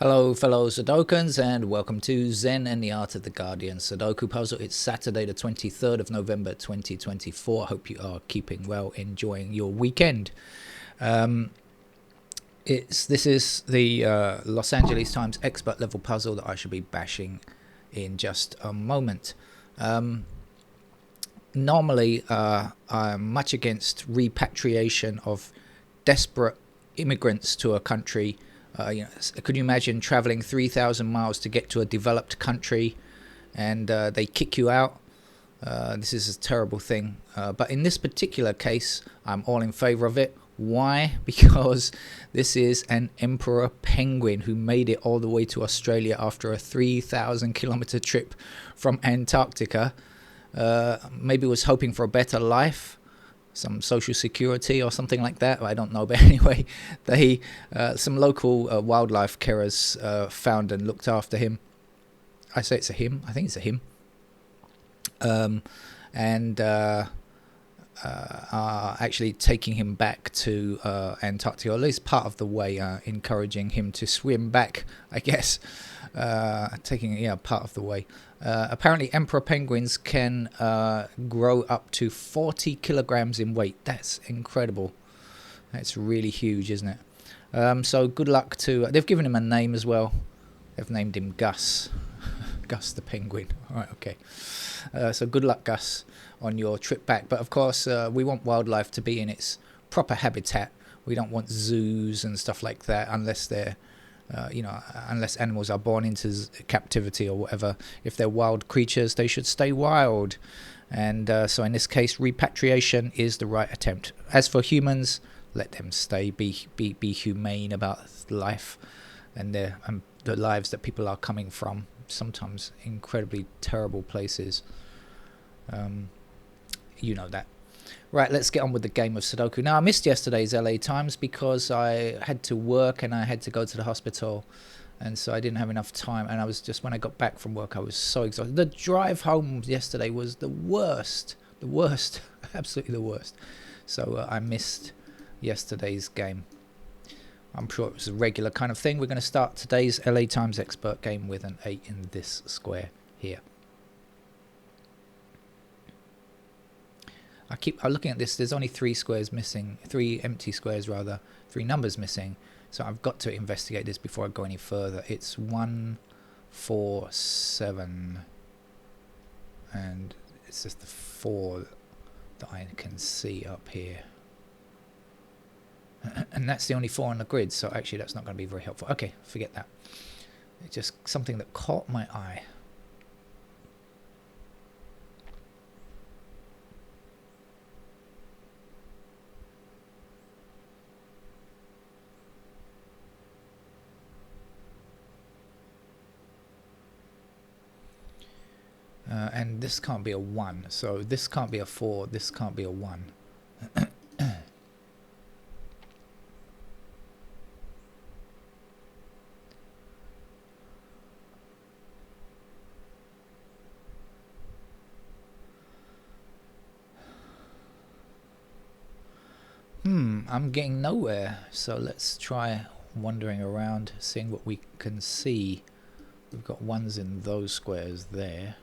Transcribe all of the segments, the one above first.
Hello, fellow Sudokans, and welcome to Zen and the Art of the Guardian Sudoku Puzzle. It's Saturday, the 23rd of November, 2024. I hope you are keeping well, enjoying your weekend. This is the Los Angeles Times expert level puzzle that I should be bashing in just a moment. Normally, I'm much against repatriation of desperate immigrants to a country. Could you imagine traveling 3,000 miles to get to a developed country and they kick you out? This is a terrible thing. But in this particular case, I'm all in favor of it. Why? Because this is an emperor penguin who made it all the way to Australia after a 3,000 kilometer trip from Antarctica. Maybe was hoping for a better life, some social security or something like that. I don't know, but anyway, some local wildlife carers found and looked after him. I say it's a him. I think it's a him. And are actually taking him back to Antarctica, or at least part of the way, encouraging him to swim back, I guess. Part of the way. Apparently emperor penguins can grow up to 40 kilograms in weight. That's incredible. That's really huge, isn't it? So good luck to... they've given him a name as well. They've named him Gus. Gus the penguin. All right, okay. So good luck, Gus, on your trip back. But of course, we want wildlife to be in its proper habitat. We don't want zoos and stuff like that unless they're... unless animals are born into captivity or whatever. If they're wild creatures, they should stay wild. And so in this case, repatriation is the right attempt. As for humans, let them stay. Be humane about life and the lives that people are coming from. Sometimes incredibly terrible places. You know that. Right, let's get on with the game of Sudoku. Now, I missed yesterday's LA Times because I had to work and I had to go to the hospital. And so I didn't have enough time. And I was just, when I got back from work, I was so exhausted. The drive home yesterday was the worst. The worst. Absolutely the worst. So I missed yesterday's game. I'm sure it was a regular kind of thing. We're going to start today's LA Times expert game with an 8 in this square here. I keep looking at this. There's only 3 squares missing, 3 empty squares rather, 3 numbers missing. So I've got to investigate this before I go any further. It's 1, 4, 7, and it's just the 4 that I can see up here. And that's the only 4 on the grid, so actually that's not going to be very helpful. Okay, forget that. It's just something that caught my eye. And this can't be a 1, so this can't be a 4, this can't be a 1. I'm getting nowhere, so let's try wandering around, seeing what we can see. We've got 1s in those squares there.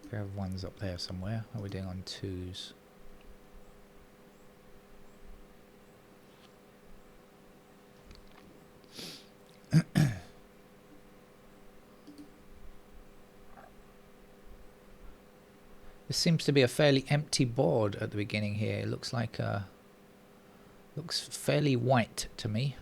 A pair of 1s up there somewhere. What are we doing on 2s? This seems to be a fairly empty board at the beginning here. It looks like looks fairly white to me.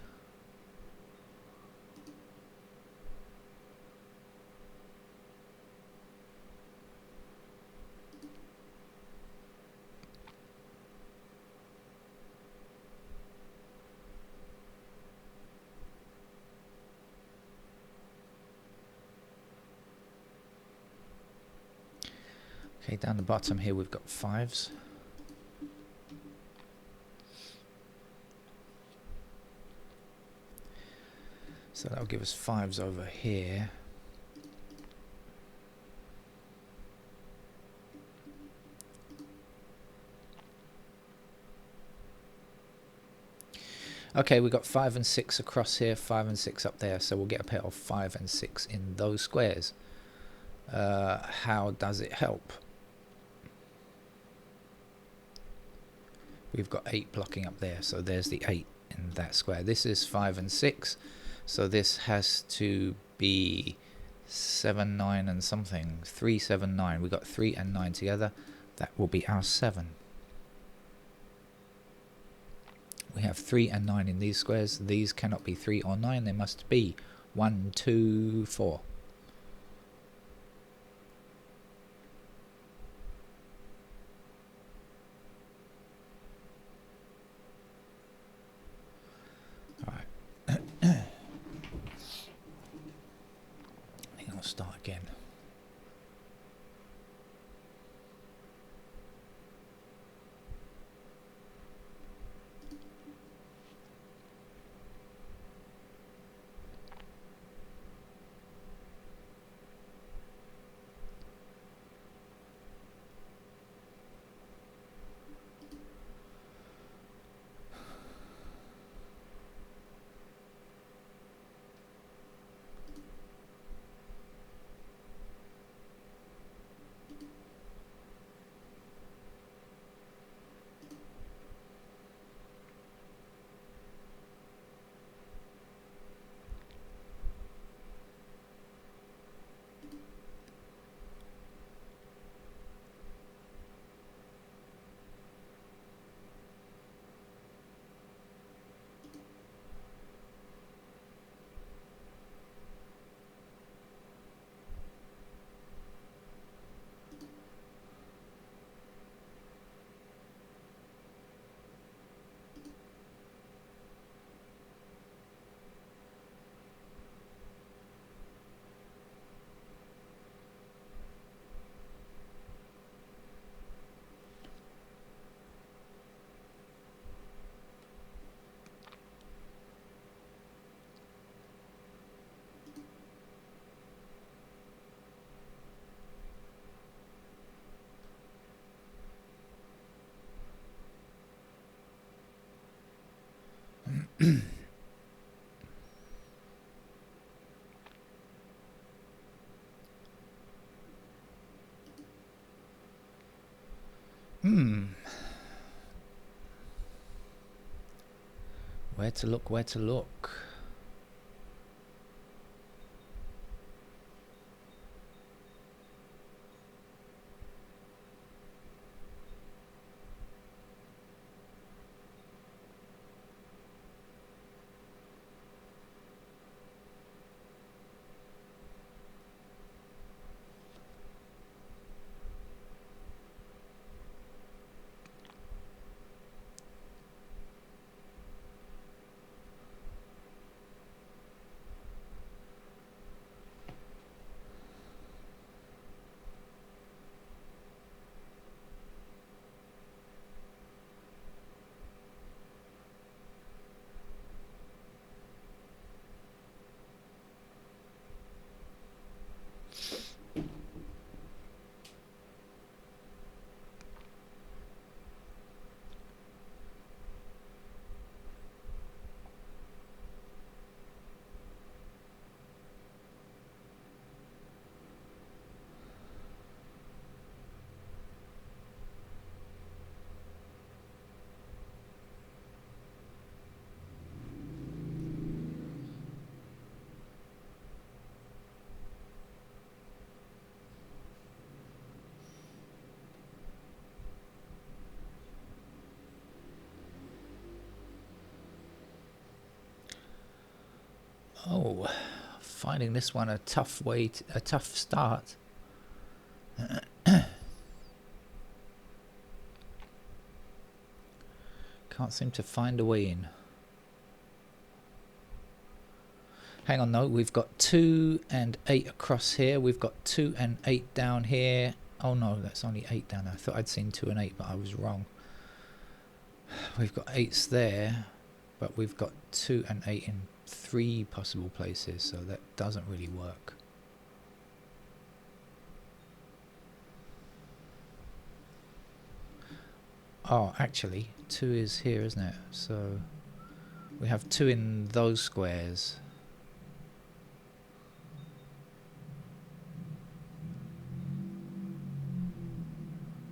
Okay, down the bottom here we've got 5s. So that'll give us 5s over here. Okay, we've got 5 and 6 across here, 5 and 6 up there, so we'll get a pair of 5 and 6 in those squares. How does it help? We've got 8 blocking up there, so there's the 8 in that square. This is 5 and 6, so this has to be 7, 9 and something. 3, 7, 9. We've got 3 and 9 together. That will be our 7. We have 3 and 9 in these squares. These cannot be 3 or 9. They must be 1, 2, 4. Alright. I think I'll start again. Where to look, where to look? Oh, finding this one a tough a tough start. Can't seem to find a way in. Hang on, no, we've got 2 and 8 across here. We've got 2 and 8 down here. Oh no, that's only 8 down there. I thought I'd seen 2 and 8, but I was wrong. We've got 8s there, but we've got 2 and 8 in 3 possible places, so that doesn't really work. Oh, actually, 2 is here, isn't it? So We have 2 in those squares.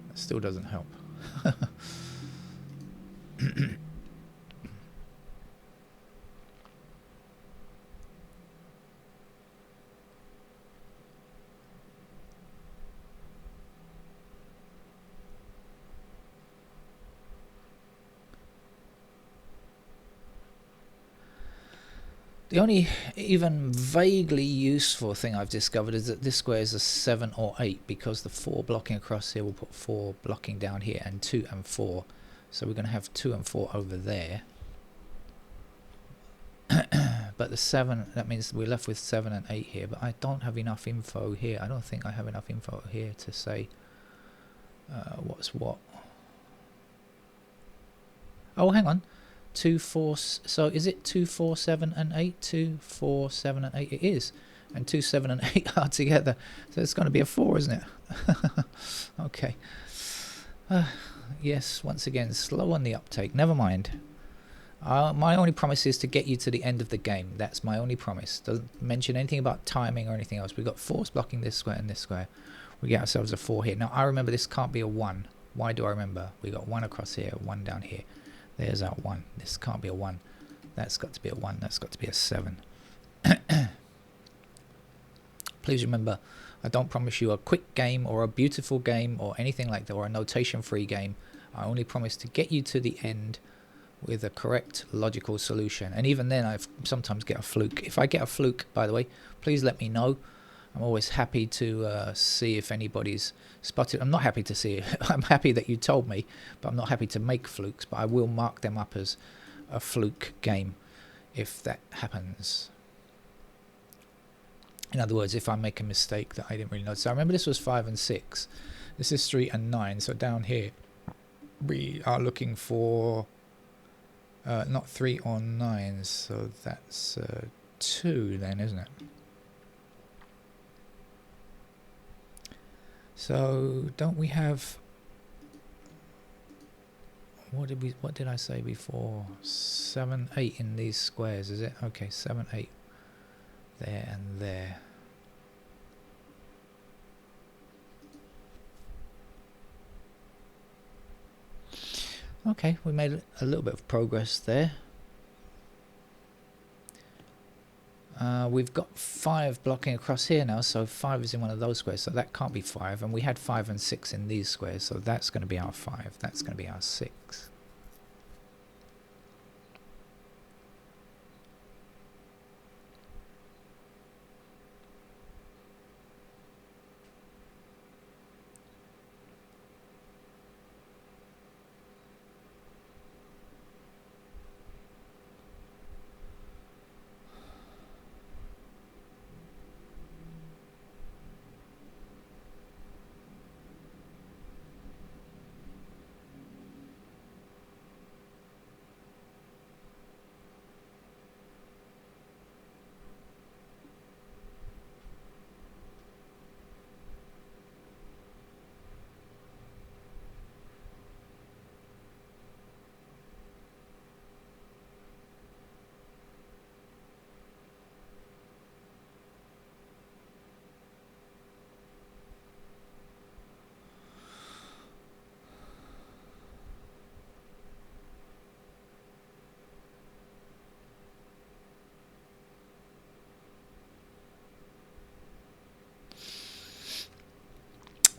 That still doesn't help. The only even vaguely useful thing I've discovered is that this square is a 7 or 8, because the 4 blocking across here will put 4 blocking down here, and 2 and 4. So we're going to have 2 and 4 over there. But the 7, that means we're left with 7 and 8 here. But I don't have enough info here. I don't think I have enough info here to say what's what. Oh, hang on. 2, 4, so is it 2, 4, 7 and 8? 2, 4, 7 and 8 it is. And 2, 7 and 8 are together. So it's going to be a 4, isn't it? Okay. Yes, once again, slow on the uptake. Never mind. My only promise is to get you to the end of the game. That's my only promise. Doesn't mention anything about timing or anything else. We've got 4s blocking this square and this square. We get ourselves a 4 here. Now, I remember this can't be a 1. Why do I remember? We got 1 across here, 1 down here. There's our 1. This can't be a 1. That's got to be a 1. That's got to be a 7. Please remember, I don't promise you a quick game or a beautiful game or anything like that, or a notation-free game. I only promise to get you to the end with a correct logical solution. And even then, I sometimes get a fluke. If I get a fluke, by the way, please let me know. I'm always happy to see if anybody's spotted. I'm not happy to see it. I'm happy that you told me, but I'm not happy to make flukes. But I will mark them up as a fluke game if that happens. In other words, if I make a mistake that I didn't really notice. So I remember this was 5 and 6. This is 3 and 9. So down here, we are looking for not 3 or 9. So that's 2 then, isn't it? So don't we have, what did I say before? 7, 8 in these squares, is it? Okay, 7, 8 there and there. Okay, we made a little bit of progress there. We've got 5 blocking across here now, so 5 is in one of those squares, so that can't be 5. And we had 5 and 6 in these squares, so that's going to be our 5. That's going to be our 6.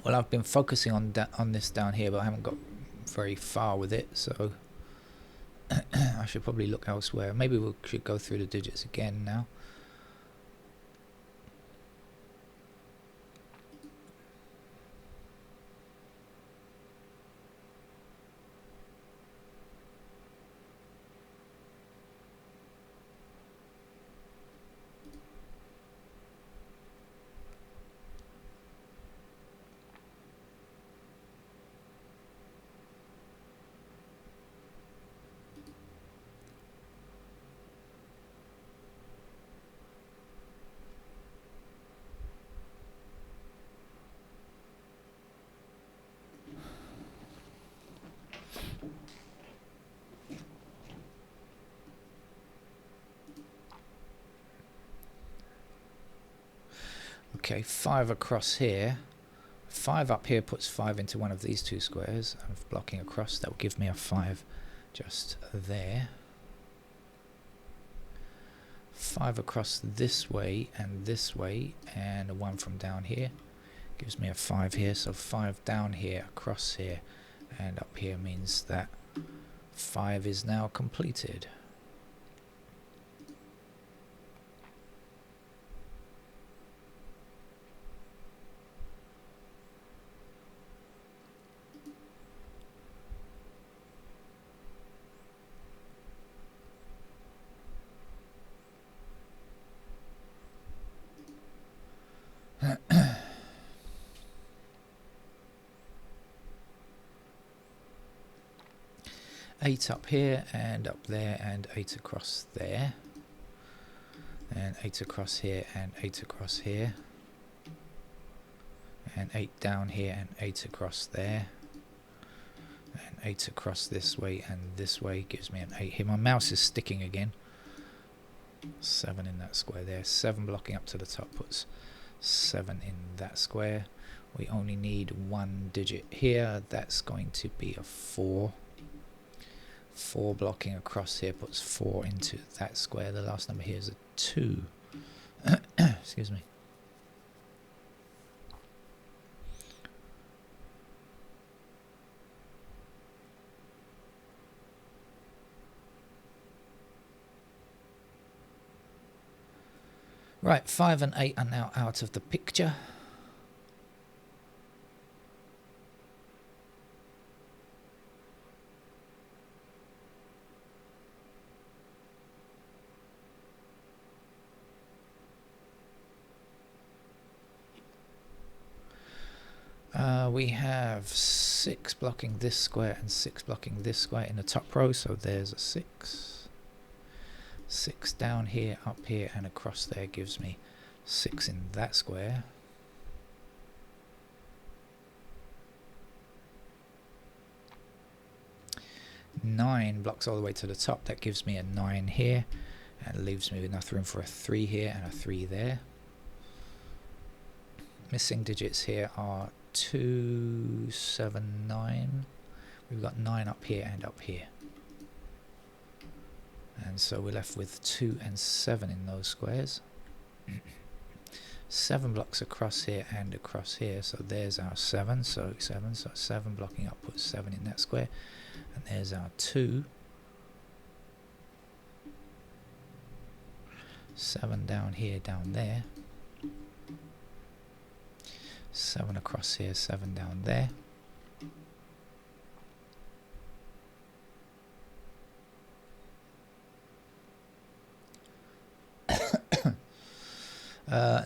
Well, I've been focusing on this down here, but I haven't got very far with it, so I should probably look elsewhere. Maybe we should go through the digits again now. Okay, 5 across here. 5 up here puts 5 into one of these 2 squares. I'm blocking across. That will give me a 5 just there. 5 across this way, and a 1 from down here gives me a 5 here. So 5 down here, across here, and up here means that 5 is now completed. Eight up here and up there, and 8 across there, and 8 across here, and 8 across here, and 8 down here, and 8 across there, and 8 across this way and this way gives me an 8 here. My mouse is sticking again. 7 in that square there. 7 blocking up to the top puts 7 in that square. We only need 1 digit here. That's going to be a 4. 4 blocking across here puts 4 into that square. The last number here is a 2. Excuse me. Right, 5 and 8 are now out of the picture. We have 6 blocking this square and 6 blocking this square in the top row, so there's a 6. 6 down here, up here, and across there gives me 6 in that square. Nine blocks all the way to the top. That gives me a 9 here, and leaves me with enough room for a 3 here and a 3 there. Missing digits here are 2, 7, 9. We've got 9 up here and up here. And so we're left with 2 and 7 in those squares. 7 blocks across here and across here. So there's our 7. So 7 blocking up puts 7 in that square. And there's our 2. 7 down here, down there. 7 across here, 7 down there.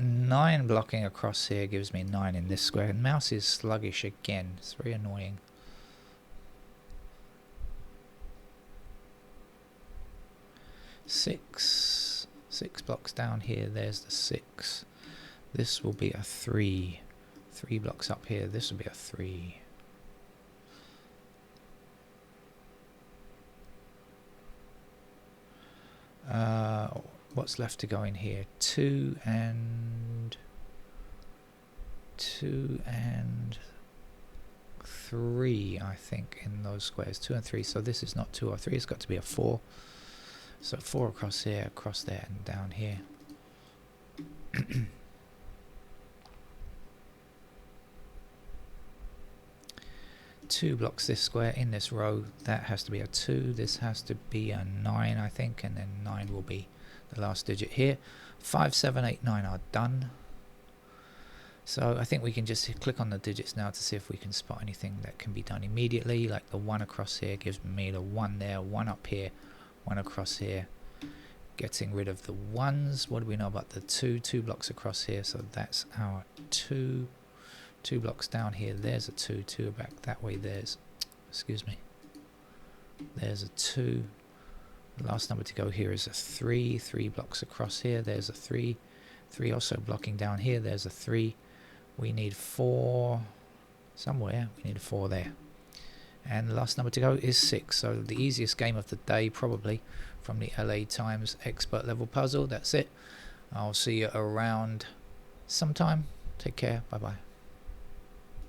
Nine blocking across here gives me 9 in this square. And mouse is sluggish again. It's very annoying. Six blocks down here. There's the 6. This will be a 3. 3 blocks up here. This will be a 3. What's left to go in here? 2 and 3, I think, in those squares. 2 and 3. So this is not 2 or 3. It's got to be a 4. So 4 across here, across there, and down here. 2 blocks this square in this row. That has to be a 2. This has to be a 9, I think, and then 9 will be the last digit here. 5, 7, 8, 9 are done. So I think we can just click on the digits now to see if we can spot anything that can be done immediately. Like the 1 across here gives me the 1 there, 1 up here, 1 across here. Getting rid of the 1s. What do we know about the 2? 2 blocks across here, so that's our 2. 2 blocks down here, there's a 2. 2 back that way, there's, excuse me, there's a 2. The last number to go here is a 3. 3 blocks across here, there's a 3. 3 also blocking down here, there's a 3. We need 4 somewhere. We need a 4 there. And the last number to go is 6. So the easiest game of the day, probably, from the LA Times expert level puzzle. That's it. I'll see you around sometime. Take care. Bye bye.